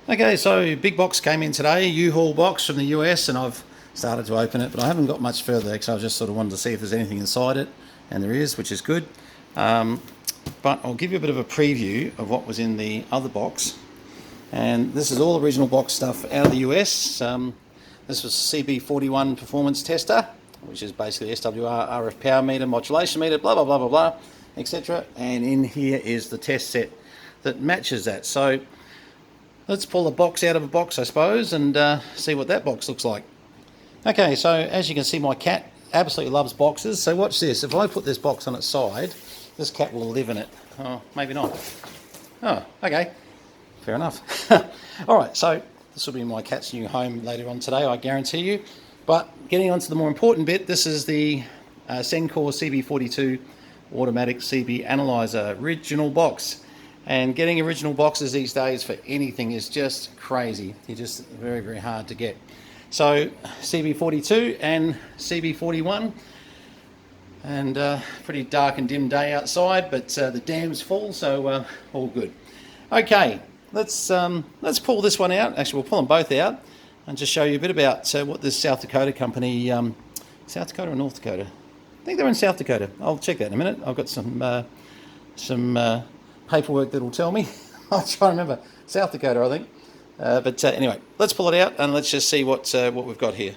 Okay, so big box came in today, U-Haul box from the US, and I've started to open it, but I haven't got much further because I just sort of wanted to see if there's anything inside it, and there is, which is good. But I'll give you a bit of a preview of what was in the other box. And this is all original box stuff out of the US. This was CB41 performance tester, which is basically SWR, RF power meter, modulation meter, blah, blah, blah, blah, blah, etc. And in here is the test set that matches that. So let's pull a box out of a box, I suppose, and see what that box looks like. Okay, so as you can see, my cat absolutely loves boxes. So watch this. If I put this box on its side, this cat will live in it. Oh, maybe not. Oh, okay. Fair enough. All right, so this will be my cat's new home later on today, I guarantee you. But getting on to the more important bit, this is the Sencore CB42 automatic CB analyzer original box. And getting original boxes these days for anything is just crazy. They're just very, very hard to get. So CB42 and CB41, and pretty dark and dim day outside, but the dam's full, so all good. Okay, let's pull this one out. Actually, we'll pull them both out and just show you a bit about what this South Dakota company, South Dakota or North Dakota? I think they're in South Dakota. I'll check that in a minute. I've got some paperwork that'll tell me. I'll try and remember. South Dakota, I think. But anyway, let's pull it out and let's just see what we've got here.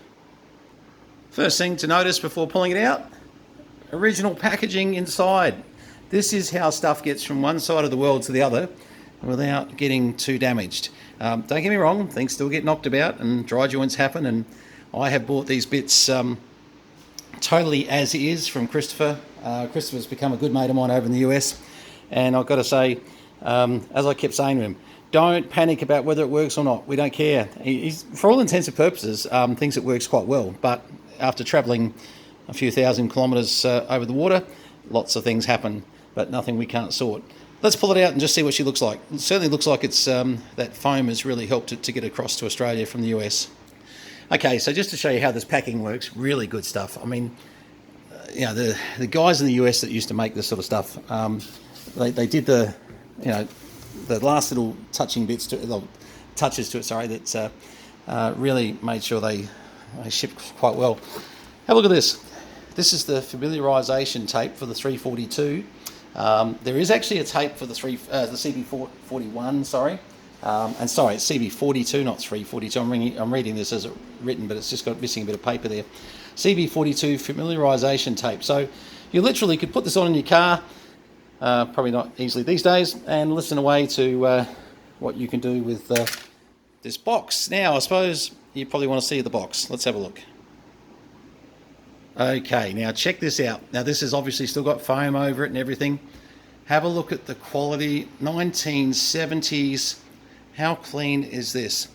First thing to notice before pulling it out, original packaging inside. This is how stuff gets from one side of the world to the other without getting too damaged. Don't get me wrong, things still get knocked about and dry joints happen, and I have bought these bits totally as is from Christopher. Christopher's become a good mate of mine over in the US. And I've got to say, as I kept saying to him, don't panic about whether it works or not. We don't care. He's, for all intents and purposes, thinks it works quite well. But after travelling a few thousand kilometres over the water, lots of things happen, but nothing we can't sort. Let's pull it out and just see what she looks like. It certainly looks like it's that foam has really helped it to get across to Australia from the US. Okay, so just to show you how this packing works, really good stuff. I mean, you know, the guys in the US that used to make this sort of stuff, they did the last little touches to it, sorry, that really made sure they shipped quite well. Have a look at this. This is the familiarisation tape for the 342. There is actually a tape for the CB41, sorry. And sorry, it's CB42, not 342. I'm reading this as written, but it's just got missing a bit of paper there. CB42 familiarisation tape. So you literally could put this on in your car, probably not easily these days, and listen away to what you can do with this box. Now, I suppose you probably want to see the box. Let's have a look. Okay, now check this out. Now this has obviously still got foam over it and everything. Have a look at the quality, 1970s. How clean is this?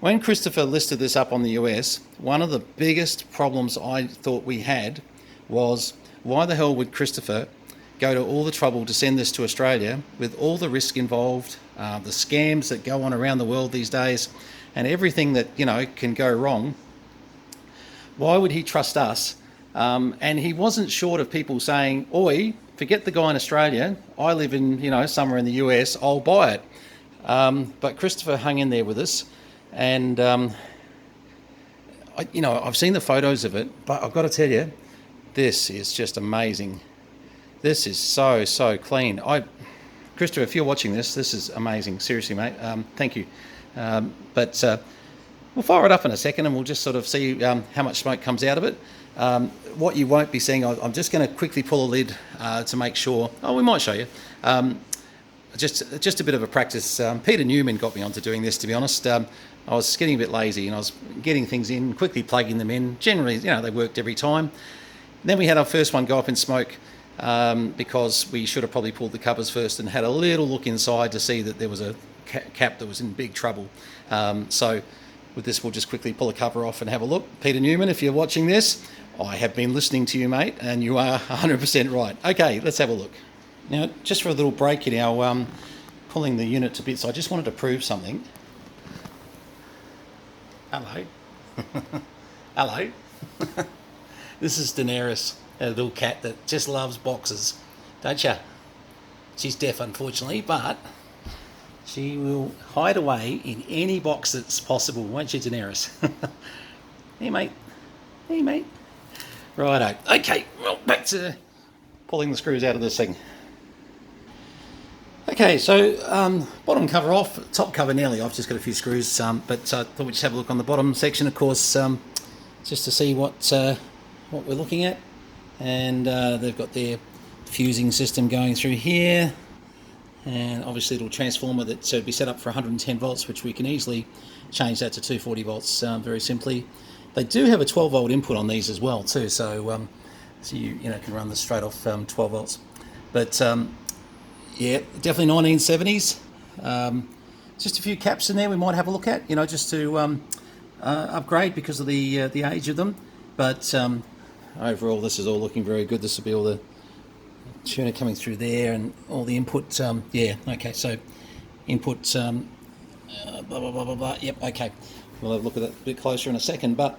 When Christopher listed this up on the US, one of the biggest problems I thought we had was, why the hell would Christopher go to all the trouble to send this to Australia with all the risk involved, the scams that go on around the world these days, and everything that, you know, can go wrong? Why would he trust us? And he wasn't short of people saying, oi, forget the guy in Australia, I live in, you know, somewhere in the US, I'll buy it. But Christopher hung in there with us, and I've seen the photos of it, but I've got to tell you, this is just amazing. This is so clean. Christopher, if you're watching this is amazing. Seriously, mate. Thank you. But we'll fire it up in a second, and we'll just sort of see how much smoke comes out of it. What you won't be seeing, I'm just going to quickly pull a lid to make sure. Oh, we might show you. Just a bit of a practice. Peter Newman got me onto doing this, to be honest. I was getting a bit lazy, and I was getting things in, quickly plugging them in. Generally, you know, they worked every time. Then we had our first one go up in smoke because we should have probably pulled the covers first and had a little look inside to see that there was a cap that was in big trouble. So with this, we'll just quickly pull a cover off and have a look. Peter Newman, if you're watching this, I have been listening to you, mate, and you are 100% right. Okay, let's have a look. Now, just for a little break in our pulling the unit to bits, I just wanted to prove something. Hello. Hello. This is Daenerys, a little cat that just loves boxes, don't you? She's deaf, unfortunately, but She will hide away in any box that's possible, won't you, Daenerys? Hey, mate. Hey, mate. Righto. Okay, well, back to pulling the screws out of this thing. Okay, so bottom cover off, top cover nearly off, just got a few screws, but I thought we'd just have a look on the bottom section, of course, just to see what we're looking at. And they've got their fusing system going through here, and obviously a little transformer that's be set up for 110 volts, which we can easily change that to 240 volts very simply. They do have a 12 volt input on these as well too, so you can run this straight off 12 volts. But yeah, definitely 1970s. Just a few caps in there we might have a look at, just to upgrade because of the age of them. But overall, this is all looking very good. This will be all the tuner coming through there and all the input. Yeah, okay, so input, blah, blah, blah, blah, blah. Yep, okay. We'll have a look at that a bit closer in a second. But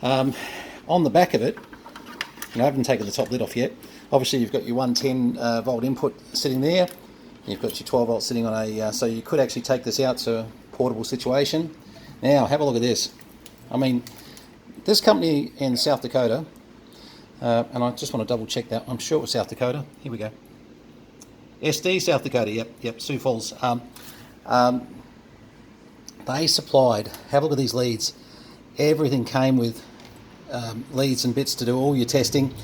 on the back of it, I haven't taken the top lid off yet. Obviously, you've got your 110 volt input sitting there. You've got your 12 volt sitting on a, so you could actually take this out to a portable situation. Now, have a look at this. I mean, this company in South Dakota, and I just want to double check that. I'm sure it was South Dakota. Here we go. SD South Dakota, yep, Sioux Falls. They supplied, have a look at these leads. Everything came with leads and bits to do all your testing.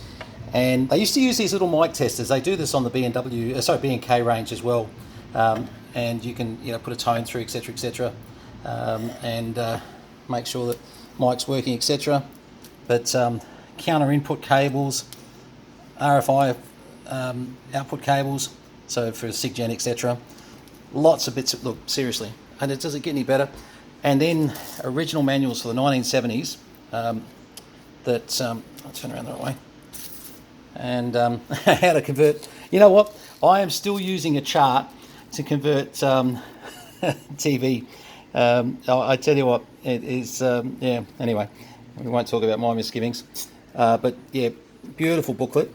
And they used to use these little mic testers. They do this on the B&K range as well. And you can put a tone through, etc., and make sure that mic's working, etc. But counter input cables, RFI output cables, so for SIGGEN, etc. Lots of bits. Look, seriously, and it doesn't get any better. And then original manuals for the 1970s. I'll turn around the right way. And how to convert. You know what? I am still using a chart to convert TV. I tell you what, it is. Yeah. Anyway, we won't talk about my misgivings. But yeah, beautiful booklet.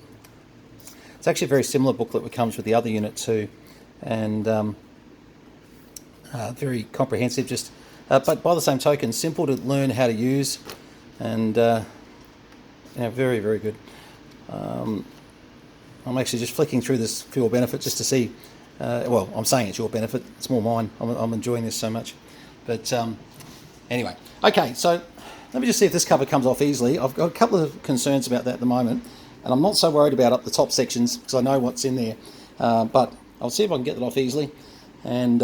It's actually a very similar booklet that comes with the other unit too, and very comprehensive. Just, but by the same token, simple to learn how to use, and very, very good. I'm actually just flicking through this for your benefit just to see. Well, I'm saying it's your benefit. It's more mine. I'm enjoying this so much. But anyway, okay. So let me just see if this cover comes off easily. I've got a couple of concerns about that at the moment, and I'm not so worried about up the top sections because I know what's in there. But I'll see if I can get that off easily, and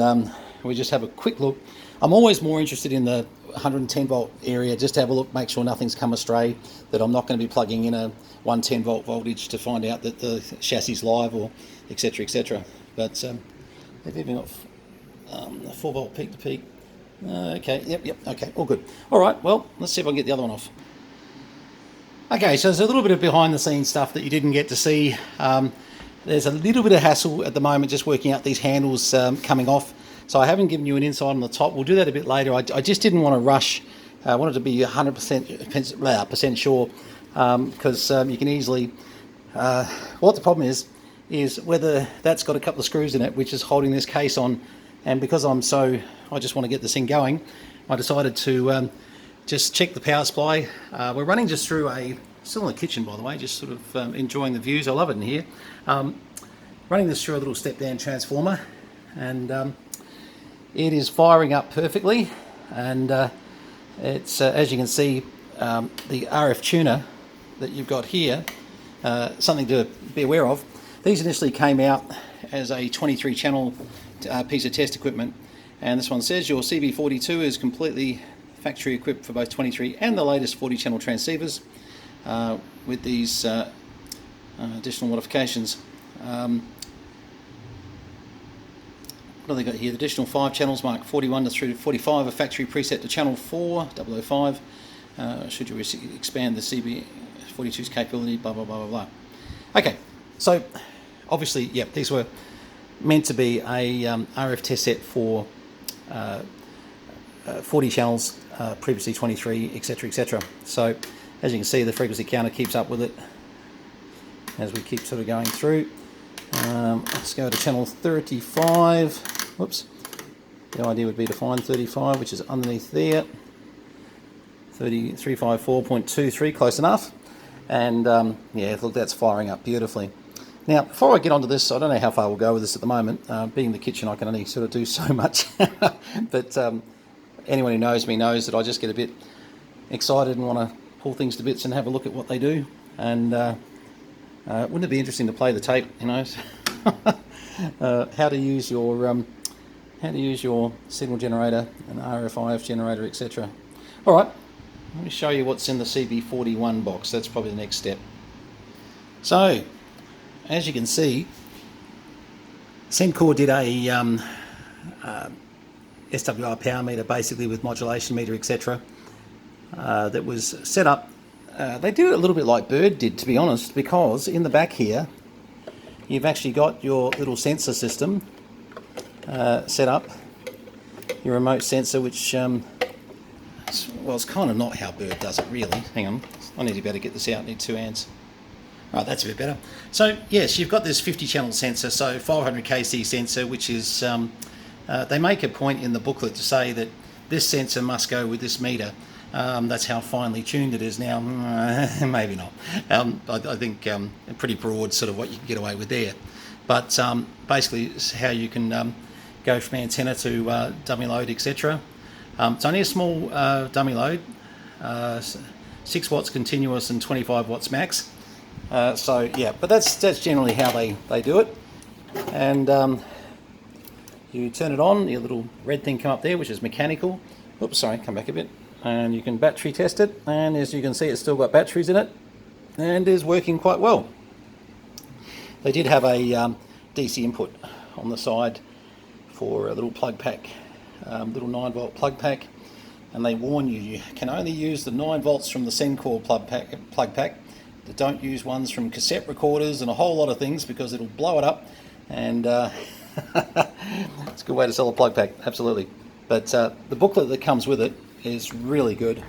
we just have a quick look. I'm always more interested in the 110 volt area, just to have a look, make sure nothing's come astray, that I'm not going to be plugging in a 110 volt voltage to find out that the chassis is live, or etc. But they've even got a 4 volt peak to peak. Okay, yep, okay, all good. All right, well, let's see if I can get the other one off. Okay, so there's a little bit of behind the scenes stuff that you didn't get to see. There's a little bit of hassle at the moment just working out these handles coming off. So I haven't given you an insight on the top. We'll do that a bit later. I just didn't want to rush. I wanted to be 100% sure, because you can easily... what the problem is whether that's got a couple of screws in it, which is holding this case on. And because I just want to get this thing going, I decided to just check the power supply. We're running just through still in the kitchen, by the way, just sort of enjoying the views. I love it in here. Running this through a little step-down transformer, and it is firing up perfectly, and it's as you can see, the RF tuner that you've got here, something to be aware of. These initially came out as a 23 channel piece of test equipment, and this one says your CB42 is completely factory equipped for both 23 and the latest 40 channel transceivers, with these additional modifications. What have they got here? The additional 5 channels mark 41 through to 45, a factory preset to channel 4, 005. Should you expand the CB42's capability, blah, blah, blah, blah, blah. Okay, so obviously, yep, these were meant to be a RF test set for 40 channels, previously 23, etc. So as you can see, the frequency counter keeps up with it as we keep sort of going through. Let's go to channel 35. Whoops. The idea would be to find 35, which is underneath there. 354.23, close enough. And yeah, look, that's firing up beautifully. Now, before I get onto this, I don't know how far we'll go with this at the moment. Being in the kitchen, I can only sort of do so much. But anyone who knows me knows that I just get a bit excited and want to pull things to bits and have a look at what they do. And wouldn't it be interesting to play the tape, you know, how to use your signal generator, an Rfif generator, etc. All right, let me show you what's in the CB41 box. That's probably the next step. So, as you can see, Sencore did a SWR power meter, basically with modulation meter, etc. That was set up. They did it a little bit like Bird did, to be honest, because in the back here, you've actually got your little sensor system set up. Your remote sensor, which, well, it's kind of not how Bird does it, really. Hang on, I need to be able to get this out. I need 2 hands. Right, that's a bit better. So, yes, you've got this 50-channel sensor, so 500 kc sensor, which is, they make a point in the booklet to say that this sensor must go with this meter. That's how finely tuned it is now. Maybe not. I think pretty broad, sort of what you can get away with there. But basically, it's how you can go from antenna to dummy load, etc. It's only a small dummy load, 6 watts continuous and 25 watts max. So yeah, but that's generally how they do it. And you turn it on, your little red thing come up there, which is mechanical. Oops, sorry, come back a bit. And you can battery test it, and as you can see, it's still got batteries in it and is working quite well. They did have a DC input on the side for a little plug pack, little 9-volt plug pack, and they warn you can only use the 9 volts from the Sencore plug pack. Don't use ones from cassette recorders and a whole lot of things, because it'll blow it up. And it's a good way to sell a plug pack, absolutely. But the booklet that comes with it is really good.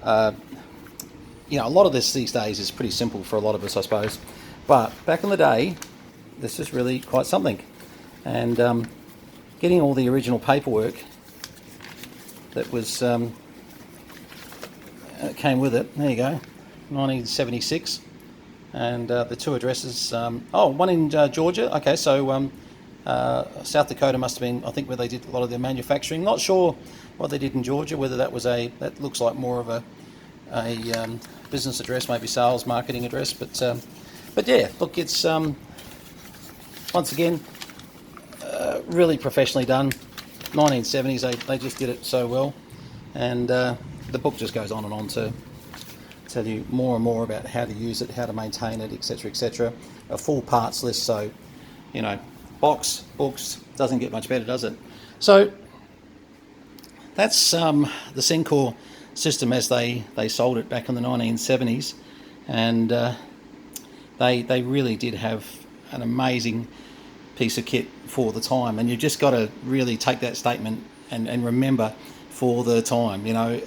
You know, a lot of this these days is pretty simple for a lot of us, I suppose. But back in the day, this is really quite something. And getting all the original paperwork that was came with it, there you go, 1976. And the 2 addresses, one in Georgia. Okay, so South Dakota must have been, I think, where they did a lot of their manufacturing. Not sure what they did in Georgia, whether that was that looks like more of a business address, maybe sales, marketing address. But yeah, look, it's once again really professionally done. 1970s, they just did it so well, and the book just goes on and on to tell you more and more about how to use it, how to maintain it, etc., etc. A full parts list, so you know, books, doesn't get much better, does it? So that's the Sencore system as they sold it back in the 1970s, and they really did have an amazing piece of kit for the time. And you've just got to really take that statement and remember, for the time, you know,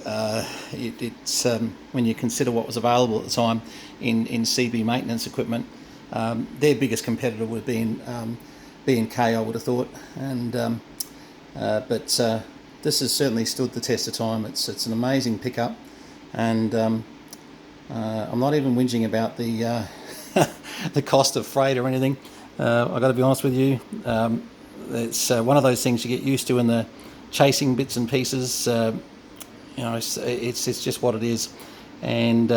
it's when you consider what was available at the time in CB maintenance equipment, their biggest competitor would have been B&K, I would have thought. And but this has certainly stood the test of time. It's an amazing pickup, and I'm not even whinging about the the cost of freight or anything. I've got to be honest with you. It's one of those things you get used to in the chasing bits and pieces. You know, it's just what it is. And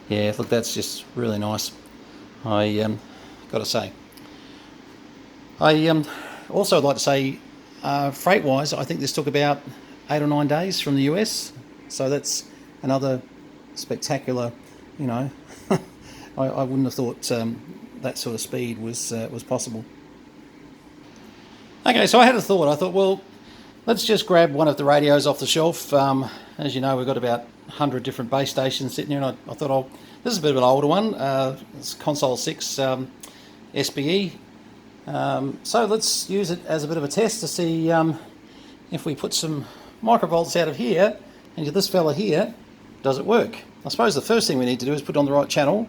yeah, look, that's just really nice. I got to say. I also like to say, freight-wise, I think this took about 8 or 9 days from the US. So that's another spectacular, you know. I wouldn't have thought that sort of speed was possible. Okay, so I had a thought. I thought, well, let's just grab one of the radios off the shelf. As you know, we've got about 100 different base stations sitting here, and I thought, this is a bit of an older one. It's Console 6 SBE. So let's use it as a bit of a test to see if we put some microvolts out of here into this fella here, does it work? I suppose the first thing we need to do is put it on the right channel.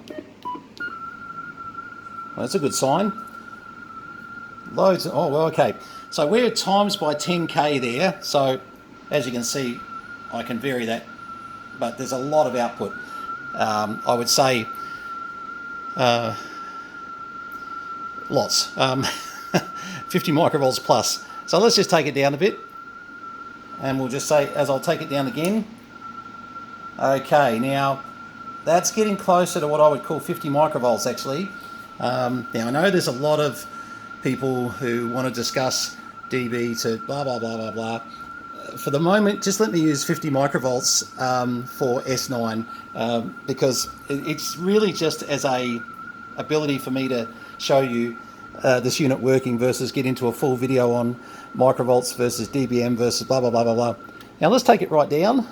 Well, that's a good sign. Loads. Oh, well, okay. So we're times by 10k there. So as you can see, I can vary that, but there's a lot of output. I would say lots, 50 microvolts plus. So let's just take it down a bit, and we'll just say, as I'll take it down again. Okay, now that's getting closer to what I would call 50 microvolts actually. Now I know there's a lot of people who want to discuss dB to blah blah blah blah blah. For the moment, just let me use 50 microvolts for S9 because it's really just as a ability for me to show you this unit working versus get into a full video on microvolts versus dBm versus blah blah blah blah blah. Now let's take it right down.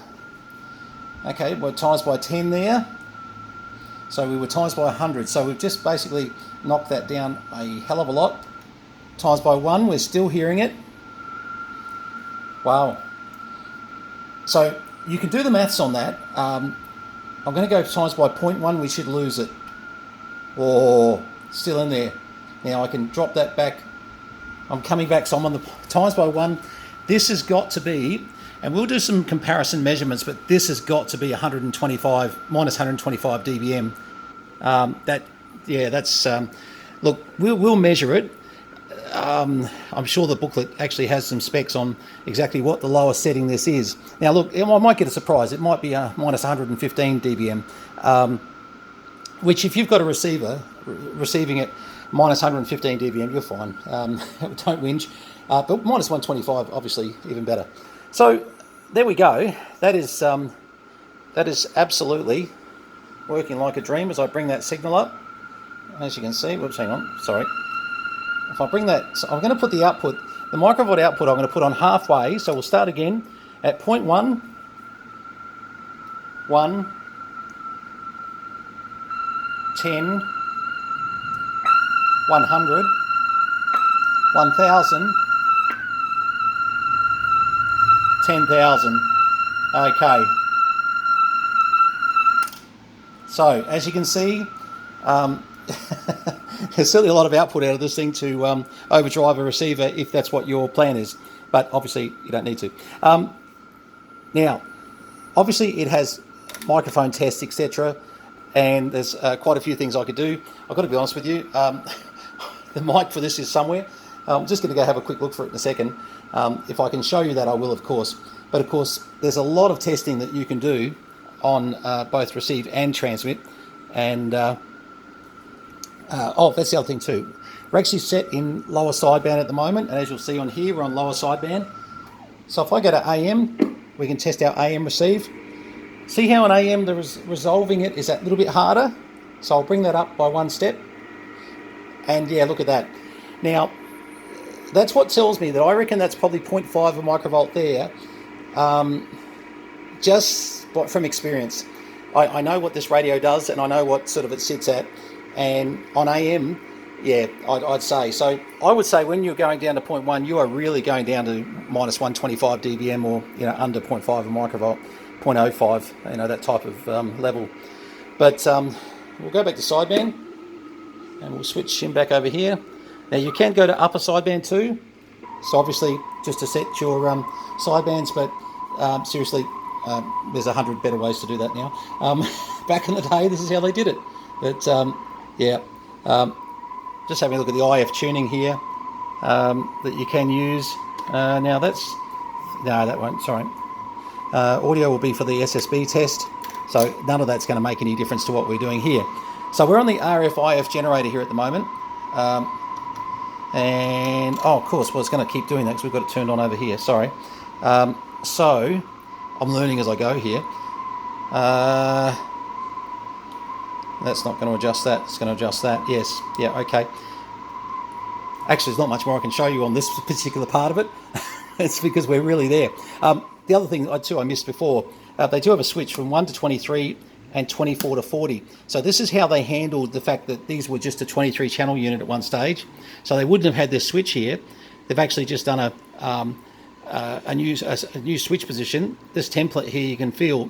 Okay, we're times by 10 there. So we were times by 100. So we've just basically knocked that down a hell of a lot. Times by 1, we're still hearing it. Wow. So you can do the maths on that. I'm going to go times by 0.1, we should lose it. Oh, still in there. Now I can drop that back. I'm coming back, so I'm on the times by 1. This has got to be, and we'll do some comparison measurements, but this has got to be 125, minus 125 dBm. That's, look, we'll measure it. I'm sure the booklet actually has some specs on exactly what the lowest setting this is. Now look, I might get a surprise. It might be minus 115 dBm, which if you've got a receiver receiving it minus 115 dBm, you're fine. Don't whinge. But minus 125, obviously, even better. So there we go. That is absolutely working like a dream as I bring that signal up. As you can see, whoops, hang on, sorry. If I bring that, so I'm going to put the output, the microvolt output I'm going to put on halfway, so we'll start again at 0.1, 1, 10, 100, 1000, 10,000. Okay. So, as you can see, there's certainly a lot of output out of this thing to overdrive a receiver if that's what your plan is, but obviously you don't need to. Now, obviously it has microphone tests, etc., and there's quite a few things I could do. I've got to be honest with you, the mic for this is somewhere. I'm just going to go have a quick look for it in a second. If I can show you that, I will, of course. But of course, there's a lot of testing that you can do on both receive and transmit, and oh, that's the other thing too. We're actually set in lower sideband at the moment, and as you'll see on here, we're on lower sideband. So if I go to AM, we can test our AM receive. See how on AM the resolving it is that little bit harder? So I'll bring that up by one step. And yeah, look at that. Now, that's what tells me that I reckon that's probably 0.5 of a microvolt there, just from experience. I know what this radio does, and I know what sort of it sits at. And on AM, yeah, I'd say. So I would say when you're going down to 0.1, you are really going down to minus 125 dBm, or under 0.5 of a microvolt, 0.05, that type of level. But we'll go back to sideband, and we'll switch him back over here. Now you can go to upper sideband too. So obviously just to set your sidebands, but seriously, there's 100 better ways to do that now. Back in the day, this is how they did it. But yeah, just having a look at the IF tuning here that you can use. Now that won't, sorry. Audio will be for the SSB test, so none of that's going to make any difference to what we're doing here. So we're on the Rfif Generator here at the moment. And, oh, of course, well, it's going to keep doing that because we've got it turned on over here, sorry. So, I'm learning as I go here. That's not going to adjust that, it's going to adjust that, yes, yeah, okay. Actually, there's not much more I can show you on this particular part of it. It's because we're really there. The other thing I missed before, they do have a switch from 1 to 23 and 24 to 40. So this is how they handled the fact that these were just a 23 channel unit at one stage. So they wouldn't have had this switch here. They've actually just done a new switch position. This template here, you can feel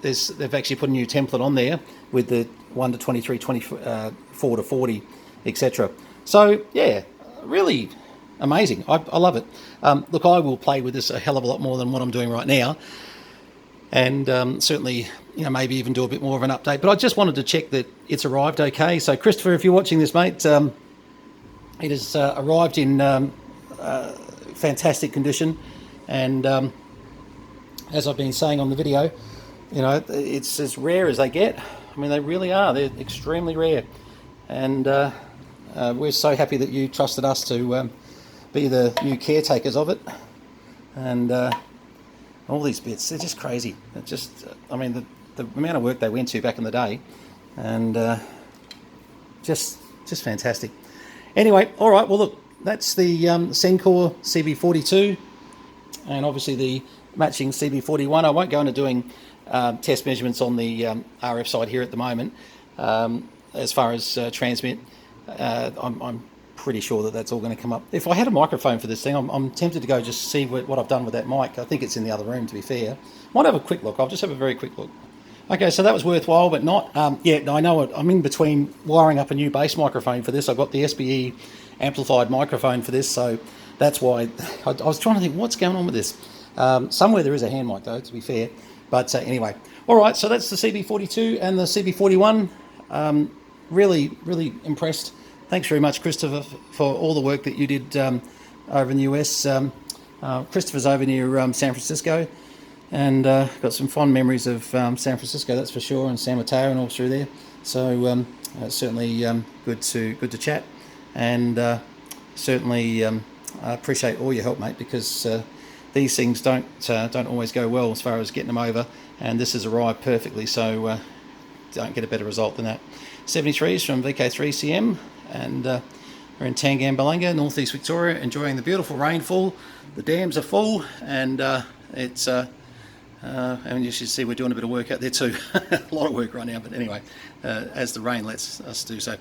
they've actually put a new template on there with the 1 to 23, 24 to 40, etc. So yeah, really amazing. I love it. Look, I will play with this a hell of a lot more than what I'm doing right now, and certainly, you know, maybe even do a bit more of an update. But I just wanted to check that it's arrived okay. So Christopher, if you're watching this, mate, it has arrived in fantastic condition, and as I've been saying on the video, you know, it's as rare as they get. I mean, they really are. They're extremely rare, and we're so happy that you trusted us to be the new caretakers of it. And all these bits, they're just crazy. It just, I mean, the amount of work they went to back in the day, and just fantastic. Anyway, all right. Well, look, that's the Sencore CB42, and obviously the matching CB41. I won't go into doing test measurements on the RF side here at the moment. As far as transmit, I'm pretty sure that that's all going to come up. If I had a microphone for this thing, I'm tempted to go just see what I've done with that mic. I think it's in the other room, to be fair. Might have a quick look. I'll just have a very quick look. Okay, so that was worthwhile, but not. Yeah, I know it. I'm in between wiring up a new bass microphone for this. I've got the SBE amplified microphone for this, so that's why I was trying to think what's going on with this. Somewhere there is a hand mic, though, to be fair. But anyway, all right, so that's the CB42 and the CB41. Really, really impressed. Thanks very much, Christopher, for all the work that you did over in the US. Christopher's over near San Francisco, and got some fond memories of San Francisco, that's for sure, and San Mateo and all through there. So certainly good to chat, and certainly I appreciate all your help, mate, because these things don't always go well as far as getting them over, and this has arrived perfectly, so don't get a better result than that. 73s from VK3CM, and we're in Tangambalanga, northeast Victoria, enjoying the beautiful rainfall. The dams are full, and it's and you should see we're doing a bit of work out there too. A lot of work right now, but anyway, as the rain lets us do so.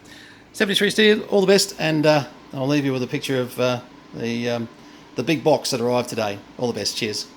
73s to you, all the best, and I'll leave you with a picture of the big box that arrived today. All the best, cheers.